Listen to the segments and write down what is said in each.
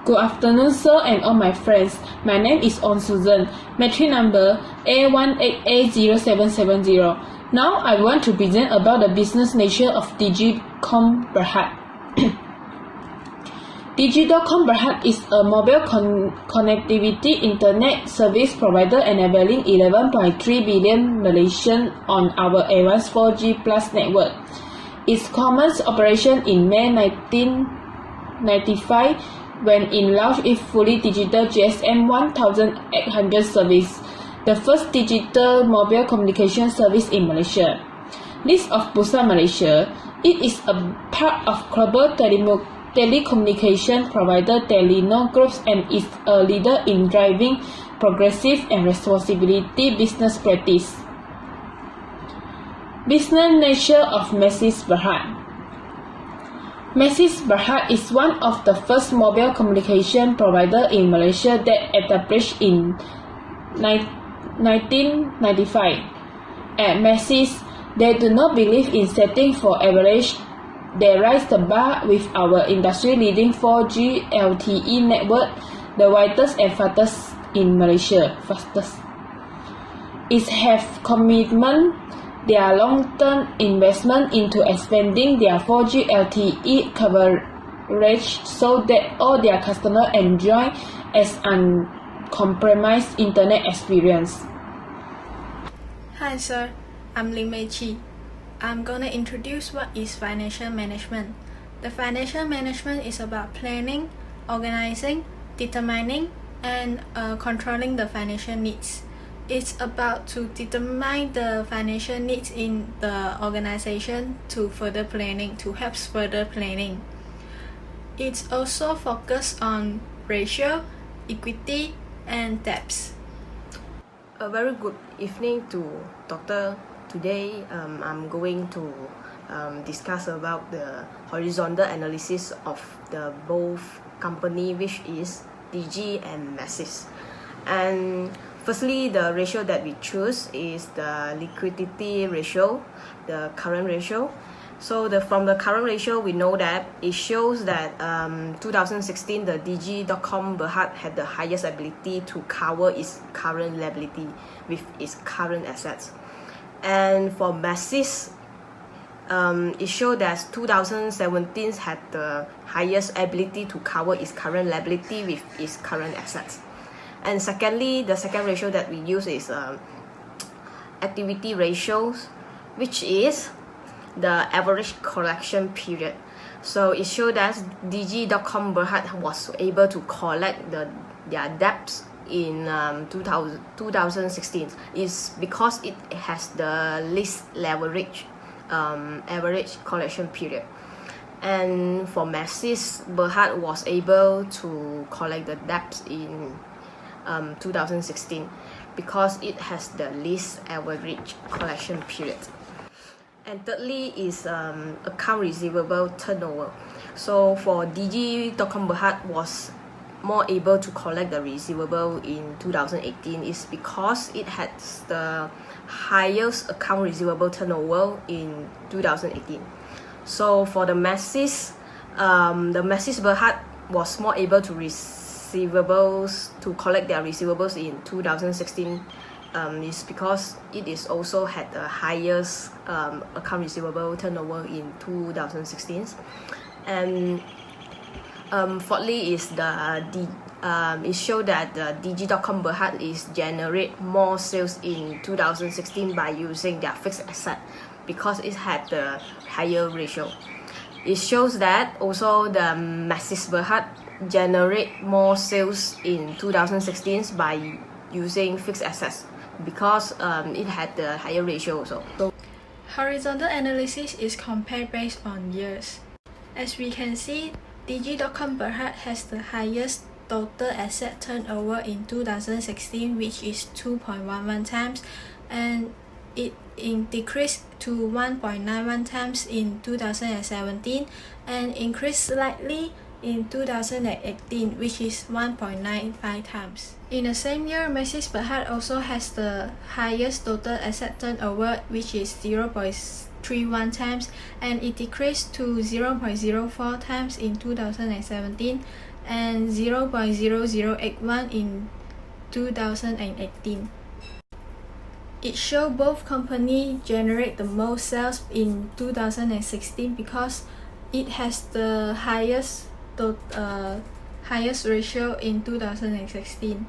Good afternoon, sir, and all my friends. My name is On Susan, matric number A1880770. Now I want to present about the business nature of Digi.Com Berhad. Digi.Com Berhad is a mobile connectivity internet service provider enabling 11.3 billion Malaysians on our advanced 4G Plus network. Its commenced operation in May 1995 when it launched its fully digital GSM 1800 service, the first digital mobile communication service in Malaysia. List of Bursa Malaysia. It is a part of global telecommunication provider Telenor Group and is a leader in driving progressive and responsibility business practice. Business nature of Maxis Berhad. Maxis Berhad is one of the first mobile communication provider in Malaysia that established in 1995. At Maxis, they do not believe in setting for average. They raise the bar with our industry-leading 4G LTE network, the widest and fastest in Malaysia. It have commitment their long-term investment into expanding their 4G LTE coverage so that all their customers enjoy as uncompromised internet experience. Hi sir, I'm Lim Mei Chi. I'm gonna introduce what is financial management. The financial management is about planning, organizing, determining, and controlling the financial needs. It's about to determine the financial needs in the organization to further planning, to help further planning. It's also focused on ratio, equity, and debts. A very good evening to Dr. Today I'm going to discuss about the horizontal analysis of the both company, which is Digi and Maxis. And firstly, the ratio that we choose is the liquidity ratio, the current ratio. So from the current ratio, we know that it shows that 2016, the Digi.Com Berhad had the highest ability to cover its current liability with its current assets. And for Maxis, it showed that 2017 had the highest ability to cover its current liability with its current assets. And secondly, the second ratio that we use is activity ratios, which is the average collection period. So it showed that Digi.Com Berhad was able to collect their debts in 2016 is because it has the least leverage average collection period. And for Maxis, Berhad was able to collect the debts in 2016 because it has the least average collection period. And thirdly is account receivable turnover. So for Digi.Com Berhad was more able to collect the receivable in 2018 is because it has the highest account receivable turnover in 2018. So for the Maxis Berhad was more able to collect their receivables in 2016 is because it is also had the highest account receivable turnover in 2016. And fourthly is it showed that the Digi.Com Berhad is generate more sales in 2016 by using their fixed asset because it had the higher ratio. It shows that also the Maxis Berhad generate more sales in 2016 by using fixed assets because it had the higher ratio also. Horizontal analysis is compared based on years. As we can see, Digi.Com Berhad has the highest total asset turnover in 2016, which is 2.11 times, and it decreased to 1.91 times in 2017 and increased slightly in 2018, which is 1.95 times. In the same year, Maxis Berhad also has the highest total asset turnover, which is 0.31 times, and it decreased to 0.04 times in 2017 and 0.0081 in 2018. It showed both companies generate the most sales in 2016 because it has the highest ratio in 2016.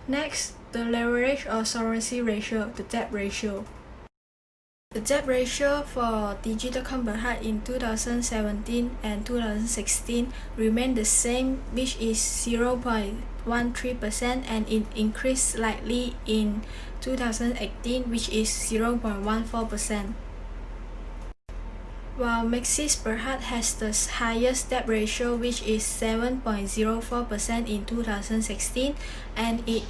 Next, the leverage or solvency ratio, the debt ratio. The debt ratio for Digi.com Berhad in 2017 and 2016 remained the same, which is 0.13%, and it increased slightly in 2018, which is 0.14%. While Maxis Berhad has the highest debt ratio, which is 7.04% in 2016, and it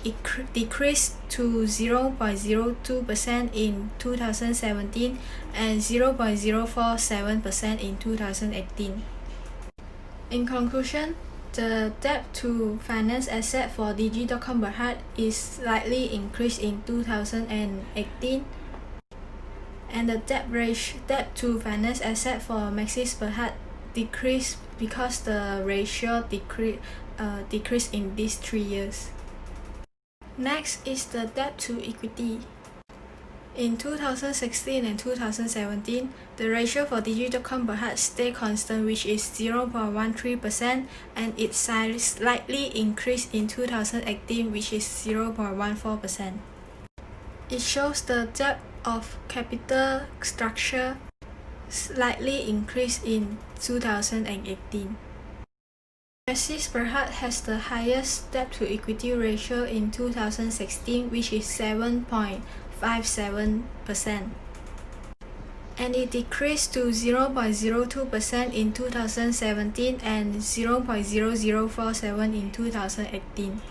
decreased to 0.02% in 2017 and 0.047% in 2018. In conclusion, the debt to finance asset for Digi.com Berhad is slightly increased in 2018, and the debt to finance asset for Maxis Berhad decreased because the ratio decreased in these 3 years. Next is the debt to equity. In 2016 and 2017, the ratio for Digi.com Berhad stayed constant, which is 0.13%, and it slightly increased in 2018, which is 0.14%. It shows the debt of capital structure slightly increased in 2018. Maxis Berhad has the highest debt to equity ratio in 2016, which is 7.57%, and it decreased to 0.02% in 2017 and 0.0047 in 2018.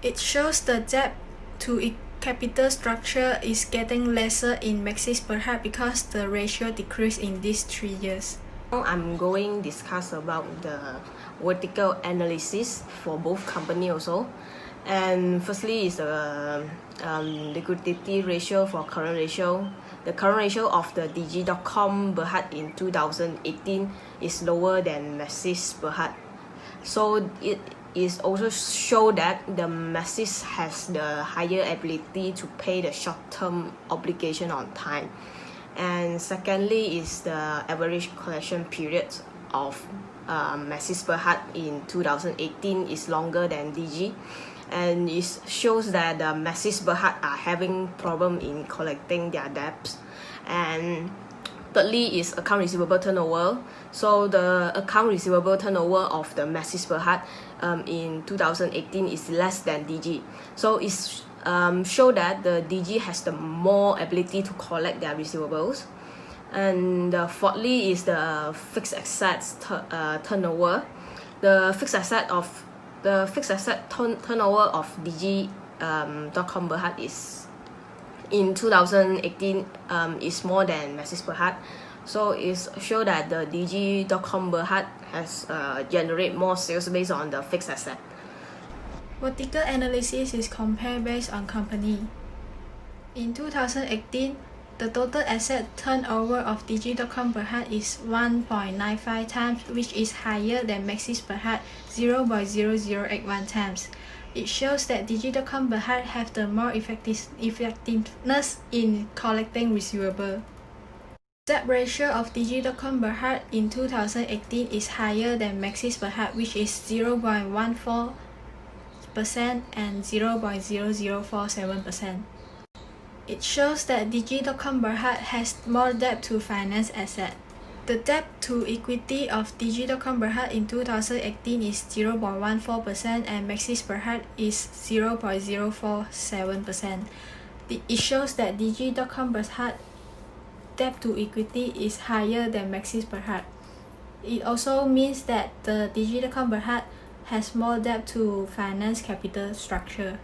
It shows the debt to capital structure is getting lesser in Maxis Berhad because the ratio decreased in these 3 years. Now I'm going to discuss about the vertical analysis for both company also. And firstly is the liquidity ratio for current ratio. The current ratio of the Digi.com Berhad in 2018 is lower than Maxis Berhad. So it is also show that the Maxis has the higher ability to pay the short-term obligation on time. And secondly is the average collection period of Maxis Berhad in 2018 is longer than Digi, and it shows that the Maxis Berhad are having problem in collecting their debts. And thirdly is account receivable turnover. So the account receivable turnover of the Maxis Berhad in 2018 is less than Digi. So it's show that the Digi has the more ability to collect their receivables. And fourthly is the fixed assets turnover. The fixed asset turnover of Digi.com Berhad is in 2018 is more than Maxis Berhad. So it's show that the Digi.com Berhad has generate more sales based on the fixed asset. Vertical analysis is compared based on company. In 2018, the total asset turnover of Digi.com Berhad is 1.95 times, which is higher than Maxis Berhad 0.0081 times. It shows that Digi.com Berhad have the more effectiveness in collecting receivable. Debt ratio of Digi.com Berhad in 2018 is higher than Maxis Berhad, which is 0.14% and 0.0047%. It shows that Digi.com Berhad has more debt to finance asset. The debt to equity of Digi.com Berhad in 2018 is 0.14% and Maxis Berhad is 0.047%. It shows that Digi.com Berhad debt to equity is higher than Maxis Berhad. It also means that the Digi.com Berhad has more debt to finance capital structure.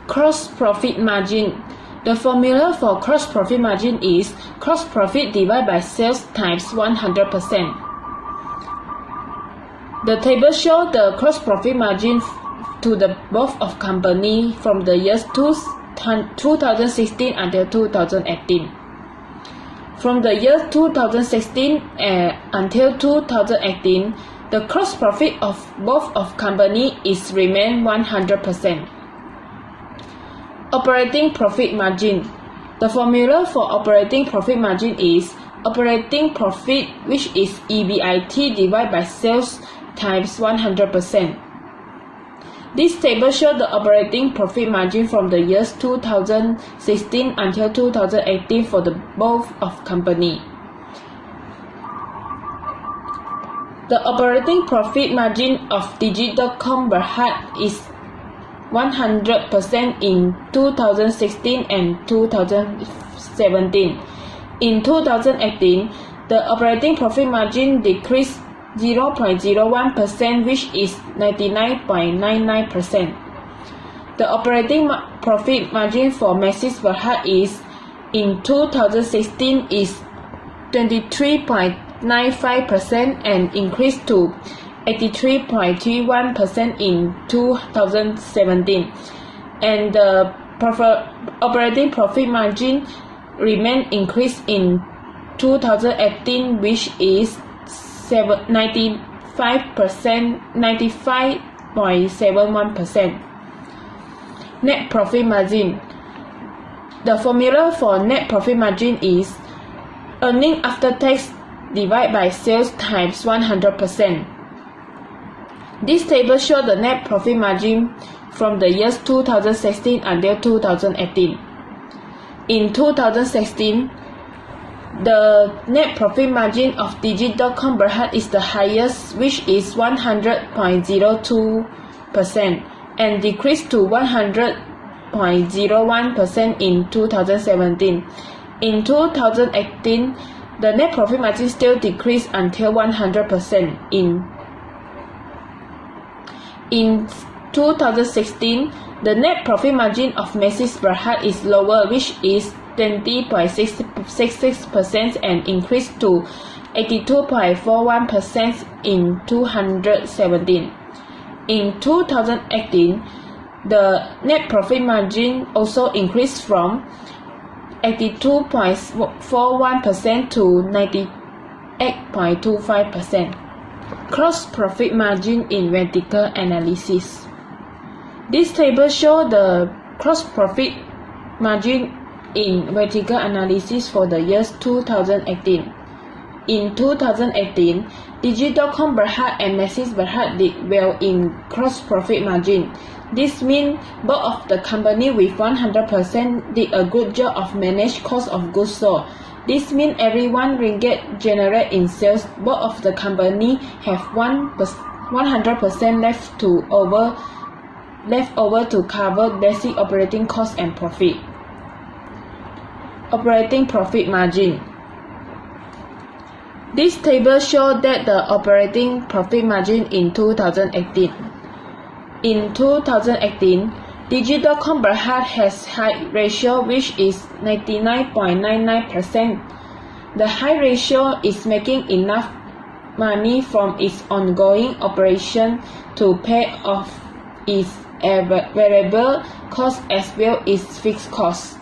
Gross profit margin. The formula for gross profit margin is gross profit divided by sales times 100%. The table shows the gross profit margin to the both of company from the years 2016 until 2018. From the year 2016 until 2018, The gross profit of both of company is remain 100%. Operating profit margin. The formula for operating profit margin is operating profit, which is EBIT divided by sales times 100%. This table shows the operating profit margin from the years 2016 until 2018 for the both of company. The operating profit margin of Digi.com Berhad is 100% in 2016 and 2017. In 2018, the operating profit margin decreased 0.01%, which is 99.99%. The operating profit margin for Maxis Berhad is in 2016 is 23.95% and increased to 83.31% in 2017, and the operating profit margin remained increased in 2018, which is 95.71%. Net profit margin. The formula for net profit margin is earning after tax divided by sales times 100%. This table shows the net profit margin from the years 2016 until 2018. In 2016, the net profit margin of Digi.com Berhad is the highest, which is 100.02%, and decreased to 100.01% in 2017. In 2018, the net profit margin still decreased until 100%. In 2016, the net profit margin of Maxis Berhad is lower, which is 20.66% and increased to 82.41% in 2017. In 2018, the net profit margin also increased from 82.41% to 98.25%. Gross profit margin in vertical analysis. This table shows the gross profit margin in vertical analysis for the years 2018. In 2018, Digi.com Berhad and Maxis Berhad did well in gross profit margin. This means both of the company with 100% did a good job of manage cost of goods sold. This means every one ringgit generated in sales, both of the company have 100% left over to cover basic operating costs and profit. Operating profit margin. This table shows that the operating profit margin in 2018. In 2018, Digi.com Berhad has high ratio, which is 99.99%. The high ratio is making enough money from its ongoing operation to pay off its variable costs as well as fixed costs.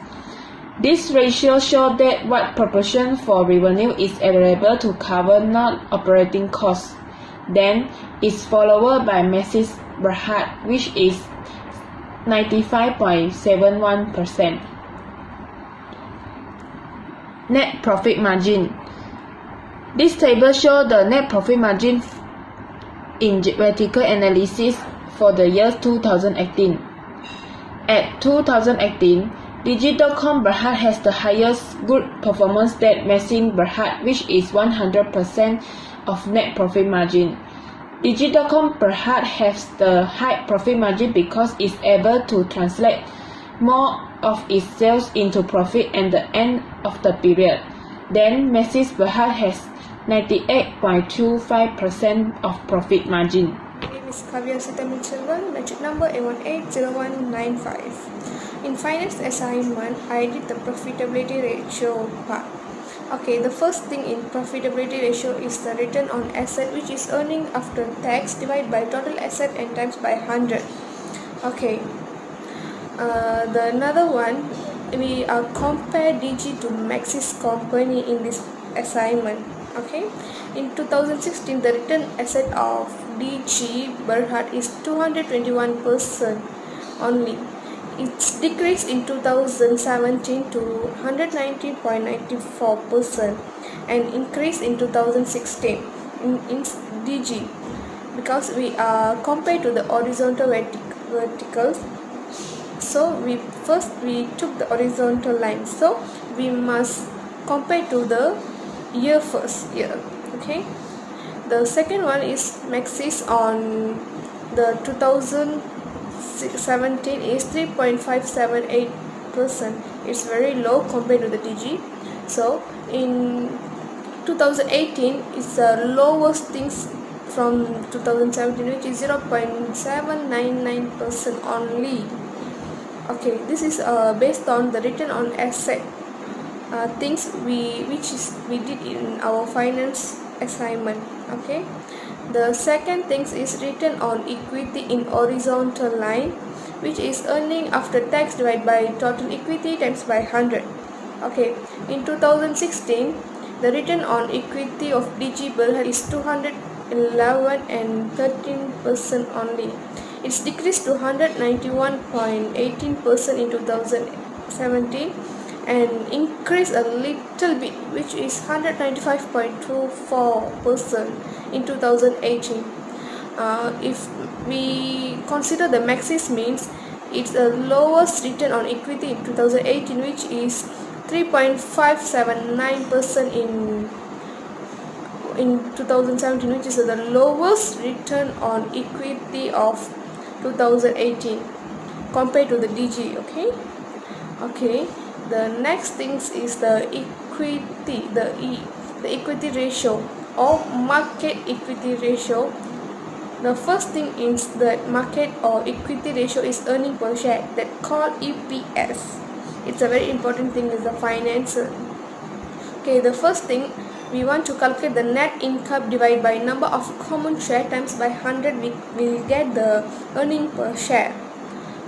This ratio shows that what proportion for revenue is available to cover non-operating costs. Then it's followed by Maxis Berhad, which is 95.71%. Net profit margin. This table shows the net profit margin in vertical analysis for the year 2018. At 2018, Digi.com Berhad has the highest good performance that Maxis Berhad, which is 100% of net profit margin. Digi.com Berhad has the high profit margin because it's able to translate more of its sales into profit at the end of the period. Then Maxis Berhad has 98.25% of profit margin. My name is Kavya Sitamin Selvan, metric number A180195. In finance assignment, I did the profitability ratio part. Okay, the first thing in profitability ratio is the return on asset, which is earning after tax divided by total asset and times by 100. Okay, the another one, we compare Digi to Maxis company in this assignment. Okay, in 2016, the return asset of DG Berhad is 221% only. It's decreased in 2017 to 190.94% and increased in 2016 in DG, because we are compared to the horizontal verticals. So we took the horizontal line, so we must compare to the first year. Okay, the second one is Maxis on the 2017 is 3.578%. It's very low compared to the DG. So in 2018 it's the lowest things from 2017, which is 0.799% only. Okay, this is based on the return on asset things we did in our finance assignment. Okay, the second things is return on equity in horizontal line, which is earning after tax divided by total equity times by 100. Okay, in 2016 the return on equity of DG Berhad is 211 and 13% only. It's decreased to 191.18% in 2017 and increased a little bit, which is 195.24% in 2018. If we consider the Maxis means, it's the lowest return on equity in 2018, which is 3.579% in 2017, which is the lowest return on equity of 2018 compared to the DG. Okay, the next things is the equity, the equity ratio or market equity ratio. The first thing is that market or equity ratio is earning per share, that called EPS. It's a very important thing in the finance. Okay, the first thing, we want to calculate the net income divided by number of common share times by 100. We will get the earning per share.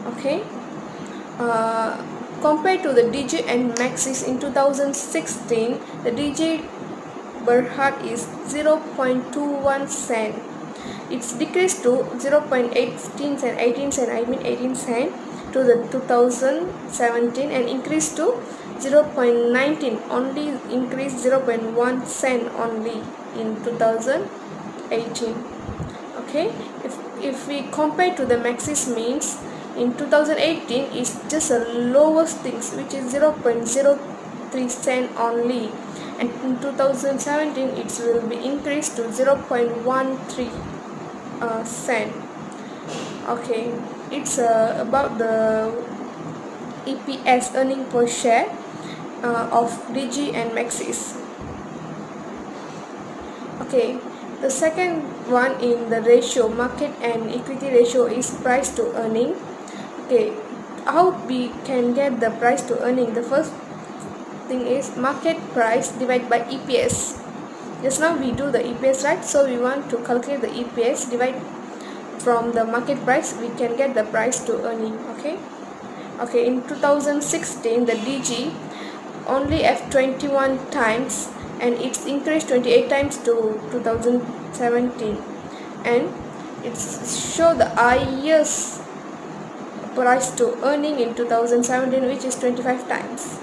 Okay, compared to the DG and Maxis in 2016, the DG Berhad is 0.21 cent. It's decreased to 0.18 cent, 18 cent to the 2017 and increased to 0.19, only increased 0.1 cent only in 2018. Okay, if we compare to the Maxis means, in 2018 is just the lowest things, which is 0.03 cent only, and in 2017 it will be increased to 0.13 cent. Okay, it's about the EPS, earning per share of DG and Maxis. Okay, the second one in the ratio, market and equity ratio, is price to earning. Okay, how we can get the price to earning? The first thing is market price divided by EPS. Just now we do the EPS, right? So we want to calculate the EPS, divide from the market price, we can get the price to earning. Okay, in 2016 the DG only have 21 times and it's increased 28 times to 2017, and it's show the highest price to earning in 2017, which is 25 times.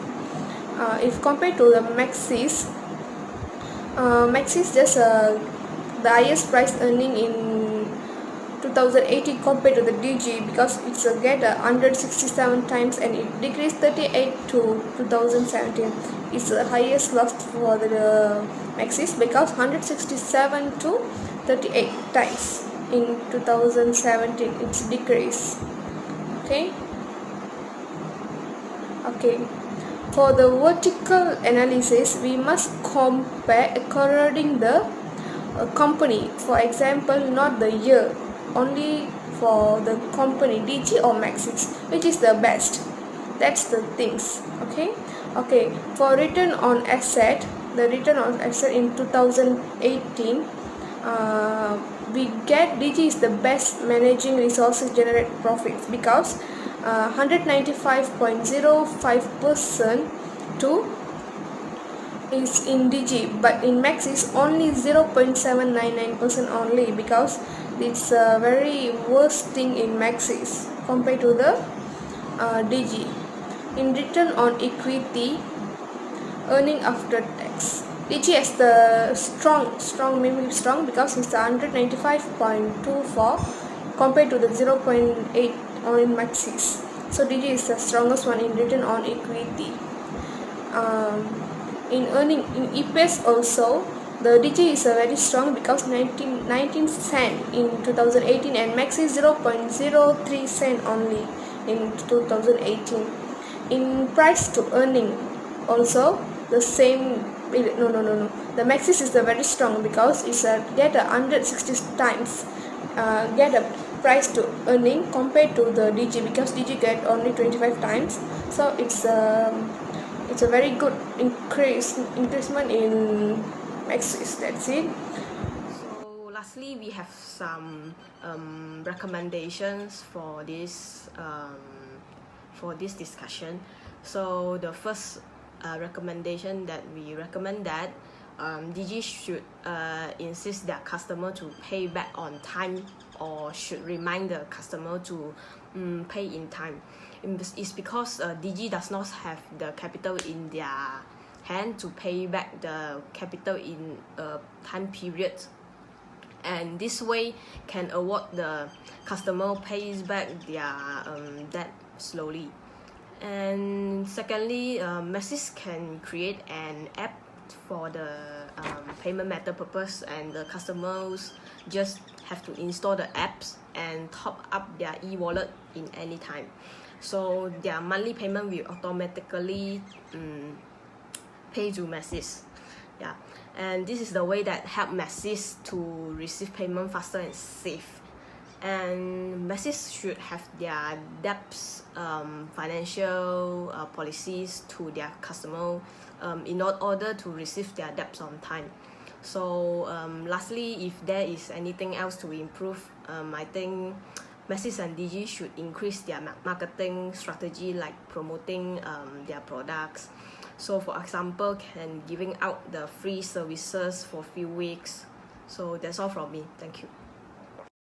If compared to the Maxis, Maxis just the highest price earning in 2018 compared to the DG, because it's get 167 times and it decreased 38 to 2017. It's the highest loss for the Maxis, because 167 to 38 times in 2017 it's decreased. Okay, for the vertical analysis, we must compare according the company. For example, not the year, only for the company, DG or Maxis, which is the best. That's the things. Okay, for return on asset, the return on asset in 2018, we get DG is the best managing resources generate profits, because 195.05% to is in Digi, but in Maxis only 0.799% only, because it's a very worst thing in Maxis compared to the Digi. In return on equity, earning after tax, Digi has the mainly strong, because it's 195.24 compared to the 0.8 on Maxis. So Digi is the strongest one in return on equity. In earning in EPS also, the Digi is very strong, because 19 cent in 2018 and Maxis 0.03 cent only in 2018. In price to earning also the same. No. The Maxis is the very strong, because it's get 160 times get a price to earning compared to the Digi, because Digi get only 25 times. So it's a very good increasement in Maxis. That's it. So lastly, we have some recommendations for this discussion. So the first recommendation that we recommend that Digi should insist their customer to pay back on time, or should remind the customer to pay in time. It's because Digi does not have the capital in their hand to pay back the capital in a time period, and this way can avoid the customer pays back their debt slowly. And secondly, Maxis can create an app for the payment method purpose, and the customers just have to install the apps and top up their e-wallet in any time. So their monthly payment will automatically pay to Maxis. Yeah, and this is the way that help Maxis to receive payment faster and safe. And Maxis should have their debts financial policies to their customer in order to receive their debts on time. So lastly, if there is anything else to improve, I think Maxis and Digi should increase their marketing strategy, like promoting their products. So for example, giving out the free services for a few weeks. So that's all from me. Thank you.